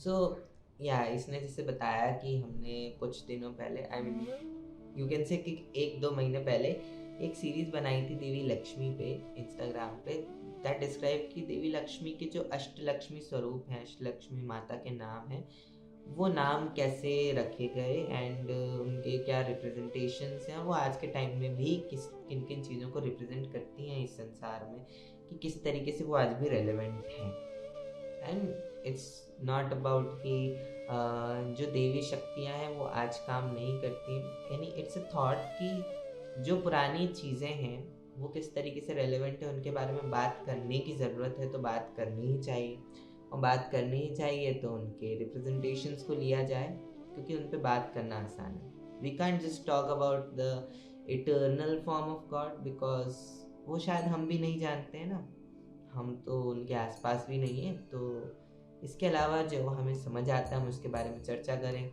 सो या इसने जैसे बताया कि हमने कुछ दिनों पहले I mean you can say कि 1-2 महीने पहले एक सीरीज बनाई थी देवी लक्ष्मी पे इंस्टाग्राम पे, दैट डिस्क्राइब की देवी लक्ष्मी के जो अष्टलक्ष्मी स्वरूप हैं, अष्टलक्ष्मी माता के नाम हैं, वो नाम कैसे रखे गए एंड उनके क्या रिप्रेजेंटेशंस हैं, वो आज के टाइम में भी किन किन चीज़ों को रिप्रेजेंट करती हैं इस संसार में, कि किस तरीके से वो आज भी रेलेवेंट हैं। एंड इट्स नॉट अबाउट कि जो देवी शक्तियाँ हैं वो आज काम नहीं करती, यानी इट्स अ थॉट कि जो पुरानी चीज़ें हैं वो किस तरीके से रेलेवेंट है, उनके बारे में बात करने की ज़रूरत है, तो बात करनी ही चाहिए। और बात करनी ही चाहिए तो उनके रिप्रेजेंटेशंस को लिया जाए, क्योंकि उन पे बात करना आसान है। We can't just talk about the eternal form of God, because वो शायद हम भी नहीं जानते हैं ना, हम तो उनके आसपास भी नहीं है। तो इसके अलावा जो हमें समझ आता है हम उसके बारे में चर्चा करें।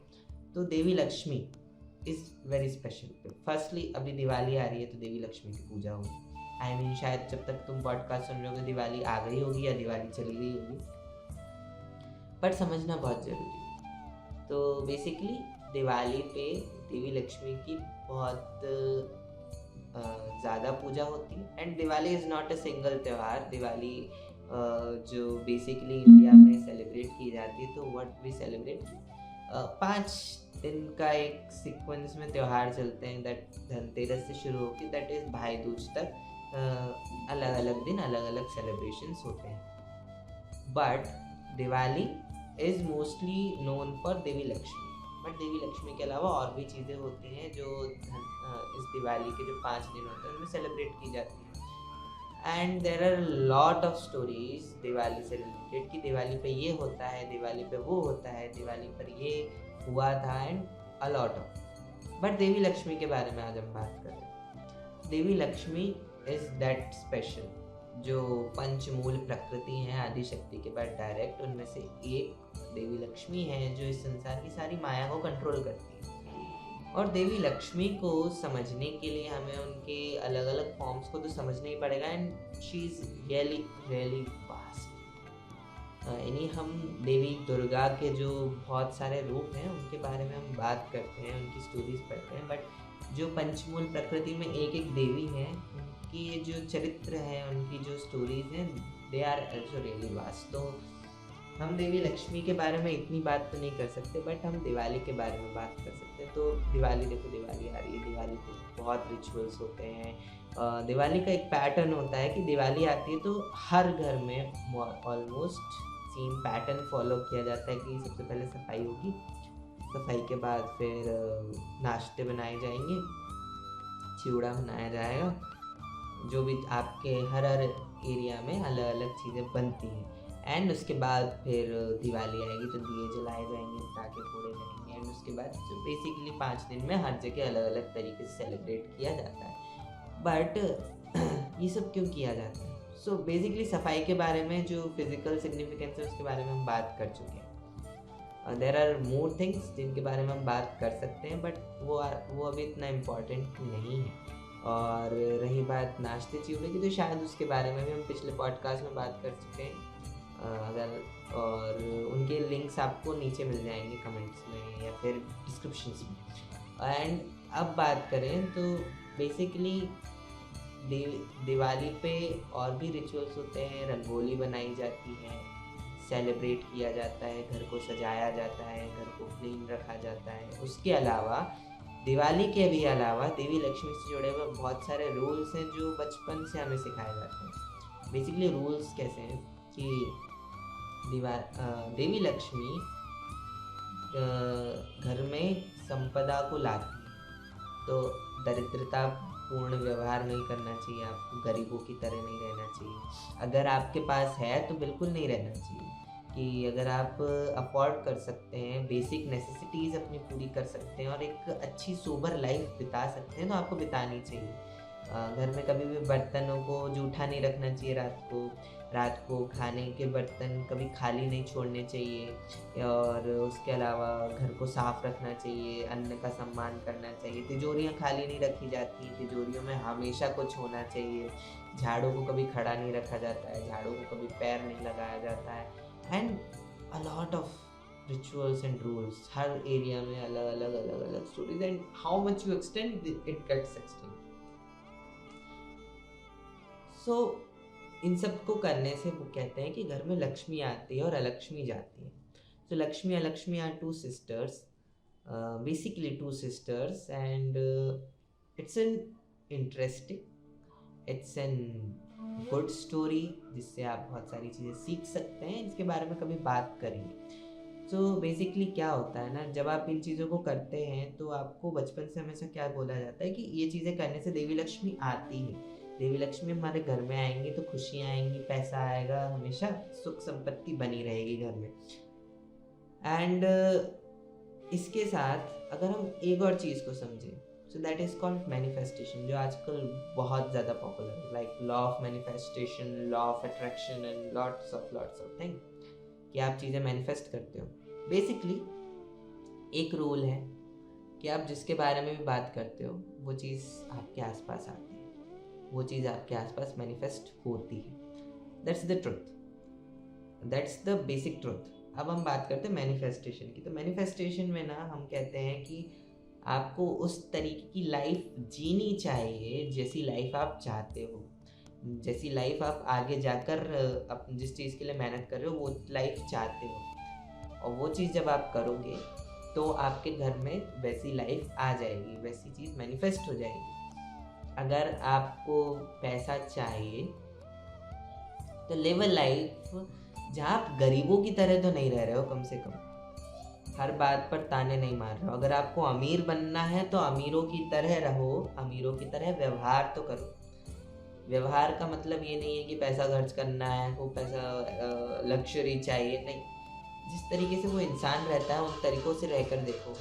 तो Devi Lakshmi is very special. Firstly अभी दिवाली आ रही है तो देवी लक्ष्मी की पूजा होगी। आई मीन शायद जब तक तुम पॉडकास्ट सुन रहे होगे दिवाली आ गई होगी या दिवाली चली गई होगी, बट समझना बहुत ज़रूरी है। तो बेसिकली दिवाली पे देवी लक्ष्मी की बहुत ज़्यादा पूजा होती है। And Diwali is not a single त्यौहार। दिवाली जो बेसिकली इंडिया में सेलिब्रेट की जाती है, तो व्हाट वी सेलिब्रेट 5 दिन का एक सीक्वेंस में त्यौहार चलते हैं, दैट धनतेरस से शुरू होकर दैट इज़ भाई दूज तक अलग अलग दिन अलग अलग सेलिब्रेशंस होते हैं। But Diwali is mostly known for Devi Lakshmi. But Devi Lakshmi के अलावा और भी चीज़ें होती हैं जो इस दिवाली के जो 5 दिन होते हैं उनमें सेलिब्रेट की जाती हैं। And there are lot of stories Diwali से रिलेटेड, कि दिवाली पे ये होता है, दिवाली पे वो होता है, दिवाली पर ये हुआ था, and a lot of. But Devi Lakshmi के बारे में आज हम बात कर रहे हैं। Devi Lakshmi is that special, जो पंचमूल प्रकृति हैं आदि शक्ति के बाद डायरेक्ट, उनमें से एक देवी लक्ष्मी है जो इस संसार की सारी माया को कंट्रोल करती है। और देवी लक्ष्मी को समझने के लिए हमें उनके अलग अलग फॉर्म्स को तो समझना ही पड़ेगा। And she is really really vast. यानी हम देवी दुर्गा के जो बहुत सारे रूप हैं उनके बारे में हम बात करते हैं, उनकी स्टोरीज पढ़ते हैं, बट जो पंचमूल प्रकृति में एक एक देवी हैं उनकी जो चरित्र है, उनकी जो स्टोरीज हैं, they are also really vast. तो हम देवी लक्ष्मी के बारे में इतनी बात तो नहीं कर सकते, बट हम दिवाली के बारे में बात कर सकते हैं। तो दिवाली देखो, दिवाली आ रही है, दिवाली पे बहुत रिचुअल्स होते हैं। दिवाली का एक पैटर्न होता है कि दिवाली आती है तो हर घर में ऑलमोस्ट सेम पैटर्न फॉलो किया जाता है कि सबसे पहले सफाई होगी, सफाई के बाद फिर नाश्ते बनाए जाएंगे, चिवड़ा बनाया जाएगा, जो भी आपके हर एरिया में अलग अलग चीज़ें बनती हैं। एंड उसके बाद फिर दिवाली आएगी तो दिए जलाए जाएंगे, पटाखे फोड़े जाएंगे, एंड उसके बाद जो बेसिकली 5 दिन में हर जगह अलग अलग तरीके से सेलिब्रेट किया जाता है। बट ये सब क्यों किया जाता है? सो बेसिकली सफाई के बारे में जो फिजिकल सिग्निफिकेंस है उसके बारे में हम बात कर चुके हैं। देयर आर मोर थिंग्स जिनके बारे में हम बात कर सकते हैं, बट वो अभी इतना इम्पॉर्टेंट नहीं है। और रही बात नाश्ते चिवड़े की, तो शायद उसके बारे में भी हम पिछले पॉडकास्ट में बात कर चुके हैं। अगर और उनके लिंक्स आपको नीचे मिल जाएंगे कमेंट्स में या फिर डिस्क्रिप्शंस में। एंड अब बात करें तो बेसिकली दिवाली पे और भी रिचुअल्स होते हैं। रंगोली बनाई जाती है, सेलिब्रेट किया जाता है, घर को सजाया जाता है, घर को क्लीन रखा जाता है। उसके अलावा दिवाली के भी अलावा देवी लक्ष्मी से जुड़े हुए बहुत सारे रूल्स हैं जो बचपन से हमें सिखाए जाते हैं। बेसिकली रूल्स कैसे हैं कि देवी लक्ष्मी घर में संपदा को लाती है, तो दरिद्रता पूर्ण व्यवहार नहीं करना चाहिए, आपको गरीबों की तरह नहीं रहना चाहिए। अगर आपके पास है तो बिल्कुल नहीं रहना चाहिए, कि अगर आप अफोर्ड कर सकते हैं, बेसिक नेसेसिटीज़ अपनी पूरी कर सकते हैं और एक अच्छी सोबर लाइफ बिता सकते हैं तो आपको बितानी चाहिए। घर में कभी भी बर्तनों को जूठा नहीं रखना चाहिए। रात को खाने के बर्तन कभी खाली नहीं छोड़ने चाहिए। और उसके अलावा घर को साफ रखना चाहिए, अन्न का सम्मान करना चाहिए। तिजोरियाँ खाली नहीं रखी जाती, तिजोरियों में हमेशा कुछ होना चाहिए। झाड़ू को कभी खड़ा नहीं रखा जाता है, झाड़ू को कभी पैर नहीं लगाया जाता है। And a lot of rituals and rules, हर एरिया में अलग अलग अलग अलग stories, and how much you extend it gets extend. So इन सब को करने से वो कहते हैं कि घर में लक्ष्मी आती है और अलक्ष्मी जाती है. So Lakshmi and Lakshmi are two sisters, basically two sisters, and it's an interesting, it's an good story जिससे आप बहुत सारी चीज़ें सीख सकते हैं. इसके बारे में कभी बात करेंगे. So basically क्या होता है ना, जब आप इन चीज़ों को करते हैं तो आपको बचपन से हमेशा क्या बोला जाता है कि ये चीज़ें करने से देवी लक्ष्मी आती है. देवी लक्ष्मी हमारे घर में आएंगी तो खुशियाँ आएंगी, पैसा आएगा, हमेशा सुख संपत्ति बनी रहेगी घर में. एंड इसके साथ अगर हम एक और चीज़ को समझें, so that is called manifestation, जो आजकल बहुत ज़्यादा पॉपुलर है, like law of manifestation, law of attraction and lots of thing, कि आप चीज़ें मैनिफेस्ट करते हो. बेसिकली एक रूल है कि आप जिसके बारे में भी बात करते हो वो चीज़ आपके आसपास आती है, वो चीज़ आपके आसपास मैनिफेस्ट होती है. That's the truth, that's the basic truth. अब हम बात करते हैं मैनिफेस्टेशन की. तो मैनिफेस्टेशन में ना हम कहते हैं कि आपको उस तरीके की लाइफ जीनी चाहिए जैसी लाइफ आप चाहते हो, जैसी लाइफ आप आगे जाकर जिस चीज़ के लिए मेहनत कर रहे हो वो लाइफ चाहते हो. और वो चीज़ जब आप करोगे तो आपके घर में वैसी लाइफ आ जाएगी, वैसी चीज़ मैनिफेस्ट हो जाएगी. अगर आपको पैसा चाहिए तो लिव अ लाइफ जहाँ आप गरीबों की तरह तो नहीं रह रहे हो, कम से कम हर बात पर ताने नहीं मार रहे हो. अगर आपको अमीर बनना है तो अमीरों की तरह रहो, अमीरों की तरह व्यवहार तो करो. व्यवहार का मतलब ये नहीं है कि पैसा खर्च करना है, वो पैसा लग्जरी चाहिए, नहीं. जिस तरीके से वो इंसान रहता है उन तरीक़ों से रहकर देखो.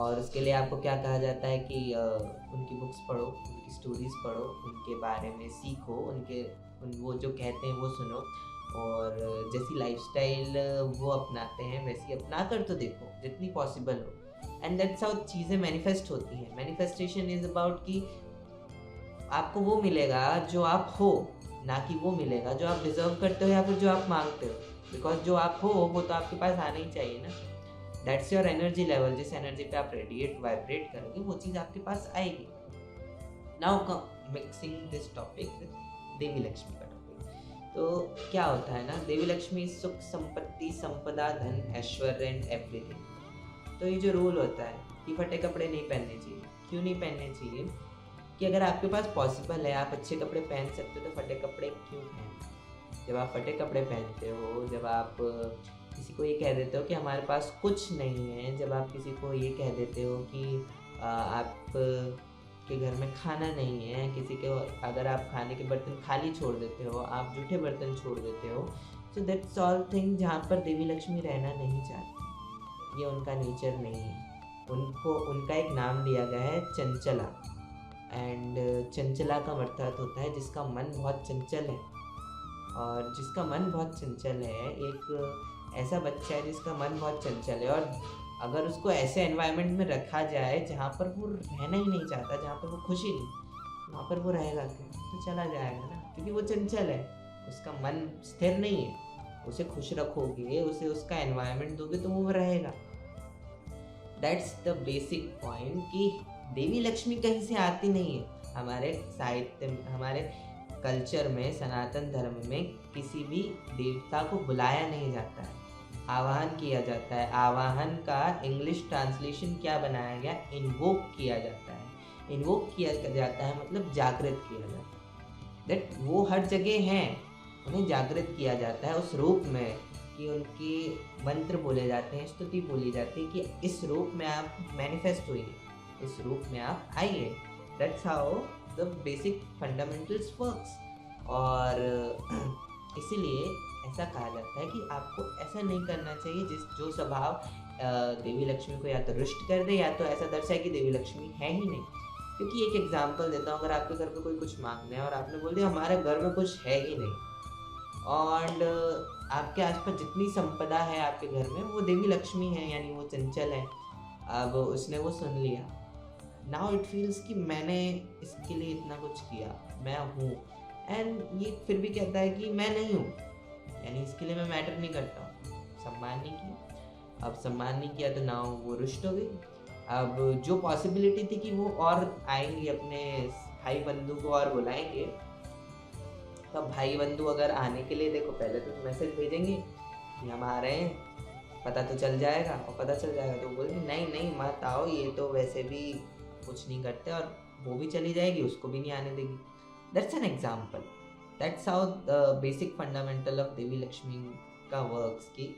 और उसके लिए आपको क्या कहा जाता है कि उनकी बुक्स पढ़ो, उनकी स्टोरीज़ पढ़ो, उनके बारे में सीखो, वो जो कहते हैं वो सुनो, और जैसी लाइफस्टाइल वो अपनाते हैं वैसी अपना कर तो देखो जितनी पॉसिबल हो. एंड दैट्स हाउ चीज़ें मैनिफेस्ट होती हैं. मैनिफेस्टेशन इज़ अबाउट कि आपको वो मिलेगा जो आप हो, ना कि वो मिलेगा जो आप डिज़र्व करते हो या फिर जो आप मांगते हो. बिकॉज जो आप हो वो तो आपके पास आना ही चाहिए ना. That's your energy level. जिस एनर्जी पे आप रेडिएट वाइब्रेट करोगे वो चीज़ आपके पास आएगी. Now mixing this topic with Devi Lakshmi का टॉपिक. तो क्या होता है ना, देवी लक्ष्मी सुख संपत्ति संपदा धन ऐश्वर्य एंड एवरीथिंग. तो ये जो रूल होता है कि फटे कपड़े नहीं पहनने चाहिए. क्यों नहीं पहनने चाहिए? कि अगर आपके पास पॉसिबल है, आप अच्छे कपड़े पहन सकते हो, तो फटे कपड़े क्यों पहने? जब आप फटे कपड़े पहनते हो, जब आप किसी को ये कह देते हो कि हमारे पास कुछ नहीं है, जब आप किसी को ये कह देते हो कि आप के घर में खाना नहीं है, किसी के अगर आप खाने के बर्तन खाली छोड़ देते हो, आप जूठे बर्तन छोड़ देते हो, सो दैट्स ऑल थिंग जहाँ पर देवी लक्ष्मी रहना नहीं चाहती. ये उनका नेचर नहीं है. उनको उनका एक नाम दिया गया है चंचला. एंड चंचला का मतलब होता है जिसका मन बहुत चंचल है. और जिसका मन बहुत चंचल है, एक ऐसा बच्चा है जिसका मन बहुत चंचल है, और अगर उसको ऐसे एनवायरनमेंट में रखा जाए जहाँ पर वो रहना ही नहीं चाहता, जहाँ पर वो खुशी नहीं, वहाँ पर वो रहेगा क्यों? तो चला जाएगा ना, क्योंकि वो चंचल है, उसका मन स्थिर नहीं है. उसे खुश रखोगे, उसे उसका एनवायरनमेंट दोगे तो वो रहेगा. दैट्स द बेसिक पॉइंट कि देवी लक्ष्मी कहीं से आती नहीं है. हमारे साहित्य में, हमारे कल्चर में, सनातन धर्म में किसी भी देवता को बुलाया नहीं जाता है, आवाहन किया जाता है. आवाहन का इंग्लिश ट्रांसलेशन क्या बनाया गया? इन्वोक किया जाता है. इन्वोक किया जाता है मतलब जागृत किया जाता है. दैट वो हर जगह हैं, उन्हें जागृत किया जाता है उस रूप में कि उनके मंत्र बोले जाते हैं, स्तुति बोली जाती है कि इस रूप में आप मैनिफेस्ट होइए, इस रूप में आप आइए. That's how the basic fundamentals works. और इसीलिए ऐसा कहा जाता है कि आपको ऐसा नहीं करना चाहिए जो स्वभाव देवी लक्ष्मी को या तो रुष्ट कर दे या तो ऐसा दर्शाए कि देवी लक्ष्मी है ही नहीं. क्योंकि एक एग्जांपल देता हूँ, अगर आपके घर पे कोई कुछ मांगना है और आपने बोल दिया हमारे घर में कुछ है ही नहीं, और आपके आसपास जितनी संपदा है आपके घर में वो देवी लक्ष्मी है, यानी वो चंचल है. अब उसने वो सुन लिया, नाउ इट फील्स कि मैंने इसके लिए इतना कुछ किया, मैं हूँ, एंड ये फिर भी कहता है कि मैं नहीं हूँ, यानी इसके लिए मैं मैटर नहीं करता हूँ, सम्मान नहीं किया. अब सम्मान नहीं किया तो ना वो रुष्ट हो गई। अब जो पॉसिबिलिटी थी कि वो और आएंगे अपने भाई बंधु को और बुलाएंगे, तो भाई बंधु अगर आने के लिए देखो पहले तो मैसेज भेजेंगे कि हम आ रहे हैं, पता तो चल जाएगा, और पता चल जाएगा तो बोलेंगे नहीं नहीं मत आओ, ये तो वैसे भी कुछ नहीं करते, और वो भी चली जाएगी, उसको भी नहीं आने देगी। That's an example, that's how basic fundamental of Devi Lakshmi का वर्क्स, कि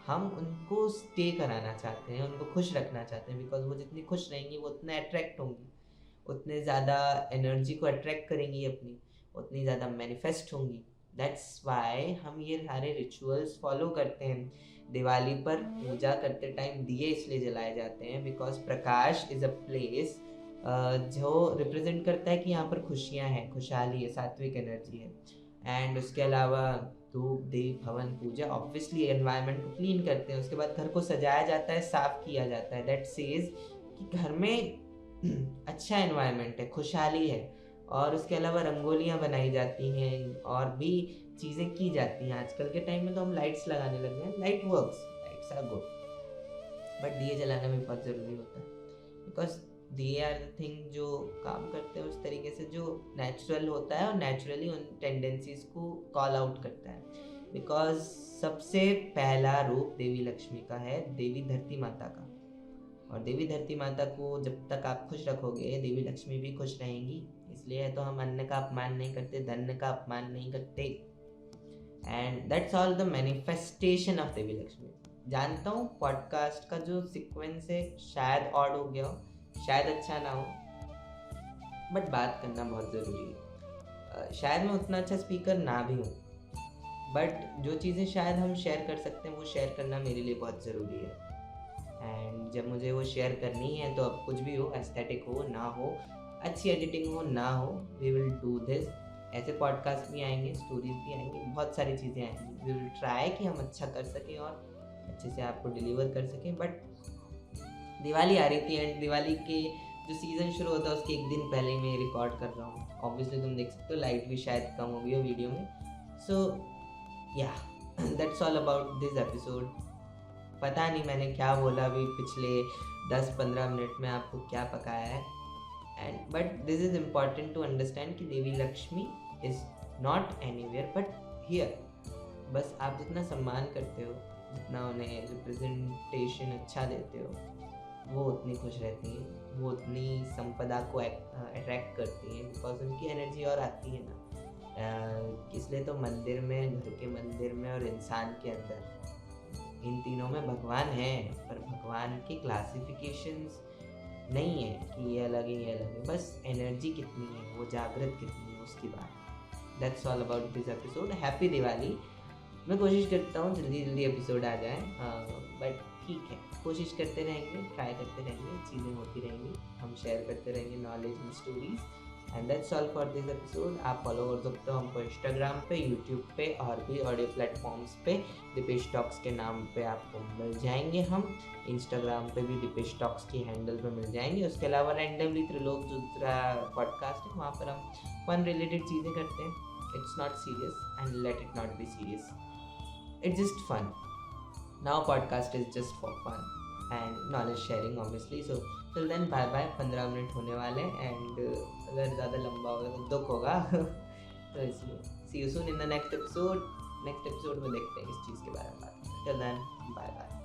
हम उनको स्टे कराना चाहते हैं, उनको खुश रखना चाहते हैं, बिकॉज वो जितनी खुश रहेंगी वो उतना अट्रैक्ट होंगी, उतने ज़्यादा एनर्जी को अट्रैक्ट करेंगी अपनी, उतनी ज़्यादा मैनिफेस्ट होंगी। दैट्स वाई हम ये सारे रिचुअल्स फॉलो करते हैं। दिवाली पर पूजा करते टाइम दिए इसलिए जलाए जाते हैं because Prakash is a place जो रिप्रेजेंट करता है कि यहाँ पर खुशियाँ हैं, खुशहाली है, सात्विक एनर्जी है। एंड उसके अलावा धूप दीप हवन पूजा, ऑब्वियसली एनवायरनमेंट को क्लीन करते हैं, उसके बाद घर को सजाया जाता है, साफ किया जाता है। दैट सेज कि घर में अच्छा एनवायरनमेंट है, खुशहाली है। और उसके अलावा रंगोलियाँ बनाई जाती हैं और भी चीज़ें की जाती हैं। आजकल के टाइम में तो हम लाइट्स लगाने लगे हैं, light works, lights are good, but दिए जलाना भी बहुत ज़रूरी होता है, बिकॉज दिए आर द थिंग जो काम करते हैं उस तरीके से जो नेचुरल होता है और नेचुरली उन टेंडेंसीज को कॉल आउट करता है। बिकॉज सबसे पहला रूप देवी लक्ष्मी का है देवी धरती माता का, और देवी धरती माता को जब तक आप खुश रखोगे देवी लक्ष्मी भी खुश रहेंगी। इसलिए तो हम अन्न का अपमान नहीं करते, धन का अपमान नहीं करते। And that's all the manifestation of Devi Lakshmi. जानता हूँ पॉडकास्ट का जो सीक्वेंस है शायद ऑड हो गया हो, शायद अच्छा ना हो, बट बात करना बहुत ज़रूरी है। शायद मैं उतना अच्छा स्पीकर ना भी हूँ, बट जो चीज़ें शायद हम शेयर कर सकते हैं वो शेयर करना मेरे लिए बहुत ज़रूरी है। एंड जब मुझे वो शेयर करनी है तो अब कुछ भी हो, एस्थेटिक हो ना हो, अच्छी एडिटिंग हो ना हो, वी विल डू दिस। ऐसे पॉडकास्ट भी आएंगे, स्टोरीज भी आएंगी, बहुत सारी चीज़ें आएंगी। वी विल ट्राई कि हम अच्छा कर सकें और अच्छे से आपको डिलीवर कर सकें। बट दिवाली आ रही थी एंड दिवाली के जो सीज़न शुरू होता है उसके एक दिन पहले ही मैं रिकॉर्ड कर रहा हूँ। ऑब्वियसली तुम देख सकते हो लाइट भी शायद कम हो गई हो वीडियो में। सो या that's all about this episode. पता नहीं मैंने क्या बोला अभी पिछले 10-15 मिनट में, आपको क्या पकाया है। And but this is important to understand कि Devi Lakshmi is not anywhere but here. बस आप जितना सम्मान करते हो, जितना उन्हें रिप्रेजेंटेशन अच्छा देते हो, वो उतनी खुश रहती हैं, वो उतनी संपदा को अट्रैक्ट करती हैं, बिकॉज उनकी एनर्जी और आती है ना। इसलिए तो मंदिर में, घर के मंदिर में और इंसान के अंदर, इन तीनों में भगवान है, पर भगवान की क्लासिफिकेशंस नहीं है कि ये अलग है ये अलग है, बस एनर्जी कितनी है, वो जागृत कितनी है, उसकी बात। That's all about this episode. Happy Diwali. मैं कोशिश करता हूँ जल्दी जल्दी एपिसोड आ जाए, बट ठीक है, कोशिश करते रहेंगे, ट्राई करते रहेंगे, चीज़ें होती रहेंगी, हम शेयर करते रहेंगे knowledge and stories. And that's all for this episode. आप फॉलो कर सकते हो हमको इंस्टाग्राम पे, यूट्यूब पे और भी ऑडियो प्लेटफॉर्म्स पे दीपेश टॉक्स के नाम पे आपको मिल जाएंगे। हम इंस्टाग्राम पे भी दीपेश टॉक्स की हैंडल पे मिल जाएंगे। उसके अलावा रैंडमली त्रिलोक जो दूसरा पॉडकास्ट है वहाँ पर हम फन रिलेटेड चीज़ें करते हैं। It's not serious and let it not be serious, it's just fun. Now podcast is just for fun and knowledge sharing obviously. So till then bye bye। 15 minute होने वाले and अगर ज़्यादा लंबा होगा तो दुख होगा तो इसलिए see you soon in the next episode। Next episode में देखते हैं इस चीज़ के बारे में बात। till then bye bye।